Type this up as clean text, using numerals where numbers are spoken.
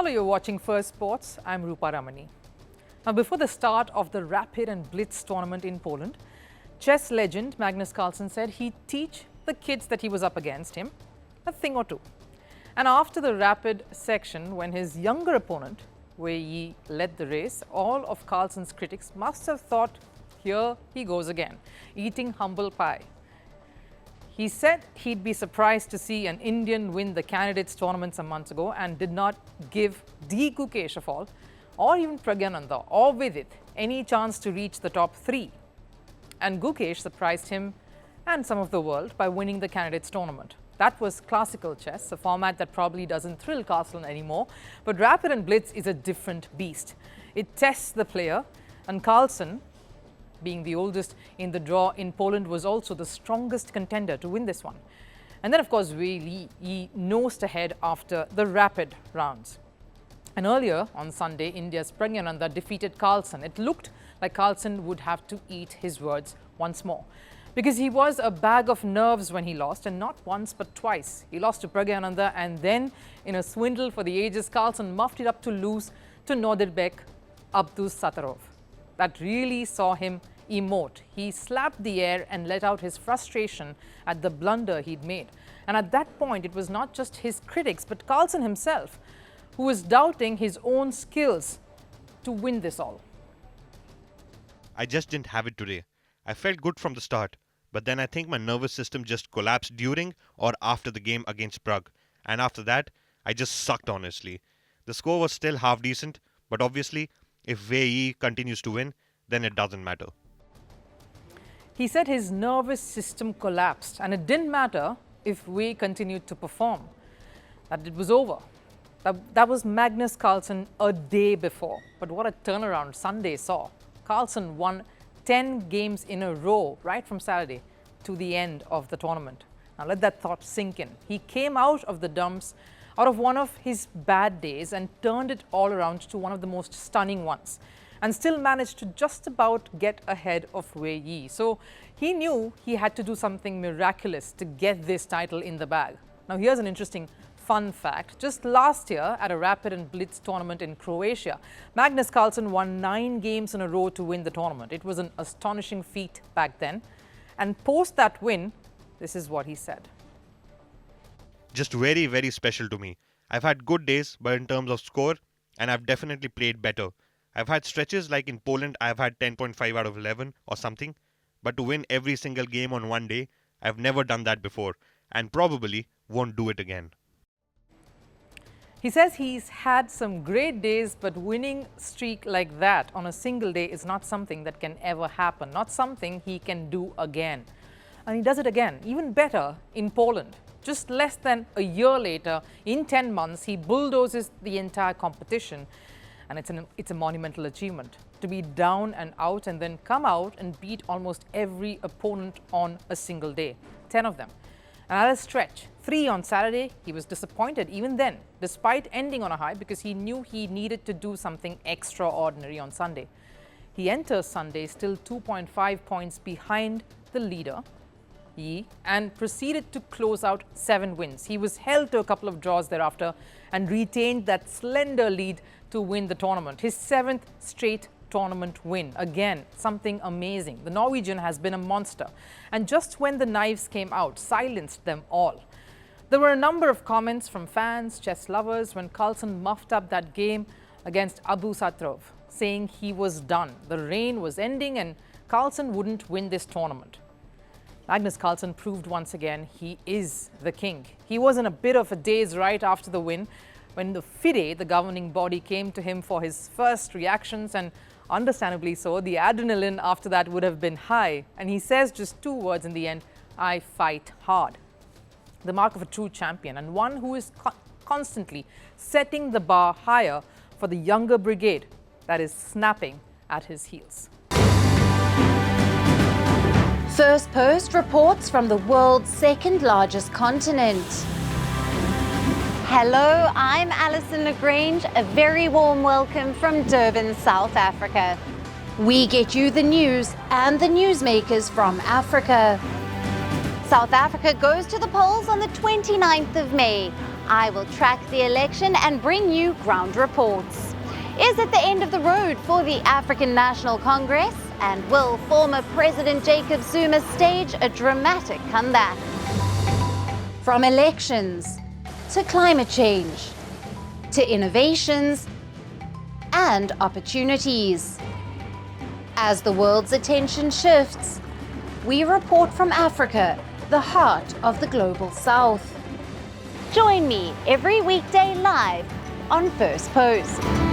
Hello, you're watching Firstpost. I'm Rupha Ramani. Now, before the start of the Rapid and Blitz Tournament in Poland, chess legend Magnus Carlsen said he'd teach the kids that he was up against him a thing or two. And after the Rapid section, when his younger opponent, Wei Yi, led the race, all of Carlsen's critics must have thought, here he goes again, eating humble pie. He said he'd be surprised to see an Indian win the candidates tournament some months ago and did not give D. Gukesh of all, or even Praggnanandhaa or Vidit any chance to reach the top three. And Gukesh surprised him and some of the world by winning the candidates tournament. That was classical chess, a format that probably doesn't thrill Carlsen anymore. But Rapid and Blitz is a different beast. It tests the player, and Carlsen, being the oldest in the draw in Poland, was also the strongest contender to win this one. And then, of course, Wei Yi nosed ahead after the Rapid rounds. And earlier on Sunday, India's Praggnanandhaa defeated Carlsen. It looked like Carlsen would have to eat his words once more, because he was a bag of nerves when he lost, and not once but twice. He lost to Praggnanandhaa, and then in a swindle for the ages, Carlsen muffed it up to lose to Nordirbek Abdusattorov. That really saw him emote. He slapped the air and let out his frustration at the blunder he'd made. And at that point, it was not just his critics, but Carlsen himself, who was doubting his own skills to win this all. I just didn't have it today. I felt good from the start, but then I think my nervous system just collapsed during or after the game against Prague. And after that, I just sucked, honestly. The score was still half decent, but obviously, if Wei Yi continues to win, then it doesn't matter. He said his nervous system collapsed, and it didn't matter if Wei continued to perform, that it was over. That was Magnus Carlsen a day before. But what a turnaround Sunday saw. Carlsen won 10 games in a row right from Saturday to the end of the tournament. Now let that thought sink in. He came out of the dumps, out of one of his bad days, and turned it all around to one of the most stunning ones, and still managed to just about get ahead of Wei Yi. So he knew he had to do something miraculous to get this title in the bag. Now here's an interesting fun fact. Just last year at a Rapid and Blitz tournament in Croatia, Magnus Carlsen won 9 games in a row to win the tournament. It was an astonishing feat back then. And post that win, this is what he said. Just very, very special to me. I've had good days, but in terms of score, and I've definitely played better. I've had stretches like in Poland, I've had 10.5 out of 11 or something. But to win every single game on one day, I've never done that before, and probably won't do it again. He says he's had some great days, but winning streak like that on a single day is not something that can ever happen, not something he can do again. And he does it again, even better in Poland. Just less than a year later, in 10 months, he bulldozes the entire competition. And it's a monumental achievement to be down and out and then come out and beat almost every opponent on a single day, 10 of them. And at a stretch, 3 on Saturday, he was disappointed even then, despite ending on a high, because he knew he needed to do something extraordinary on Sunday. He enters Sunday still 2.5 points behind the leader, Yi, and proceeded to close out 7 wins. He was held to a couple of draws thereafter and retained that slender lead to win the tournament. His 7th straight tournament win. Again, something amazing. The Norwegian has been a monster. And just when the knives came out, silenced them all. There were a number of comments from fans, chess lovers, when Carlsen muffed up that game against Abdusattorov, saying he was done. The reign was ending and Carlsen wouldn't win this tournament. Magnus Carlsen proved once again he is the king. He was in a bit of a daze right after the win, when the FIDE, the governing body, came to him for his first reactions, and understandably so, the adrenaline after that would have been high. And he says just 2 words in the end: I fight hard. The mark of a true champion, and one who is constantly setting the bar higher for the younger brigade that is snapping at his heels. Firstpost reports from the world's second largest continent. Hello, I'm Alison Lagrange. A very warm welcome from Durban, South Africa. We get you the news and the newsmakers from Africa. South Africa goes to the polls on the 29th of May. I will track the election and bring you ground reports. Is it the end of the road for the African National Congress? And will former President Jacob Zuma stage a dramatic comeback? From elections to climate change to innovations and opportunities. As the world's attention shifts, we report from Africa, the heart of the global south. Join me every weekday live on Firstpost.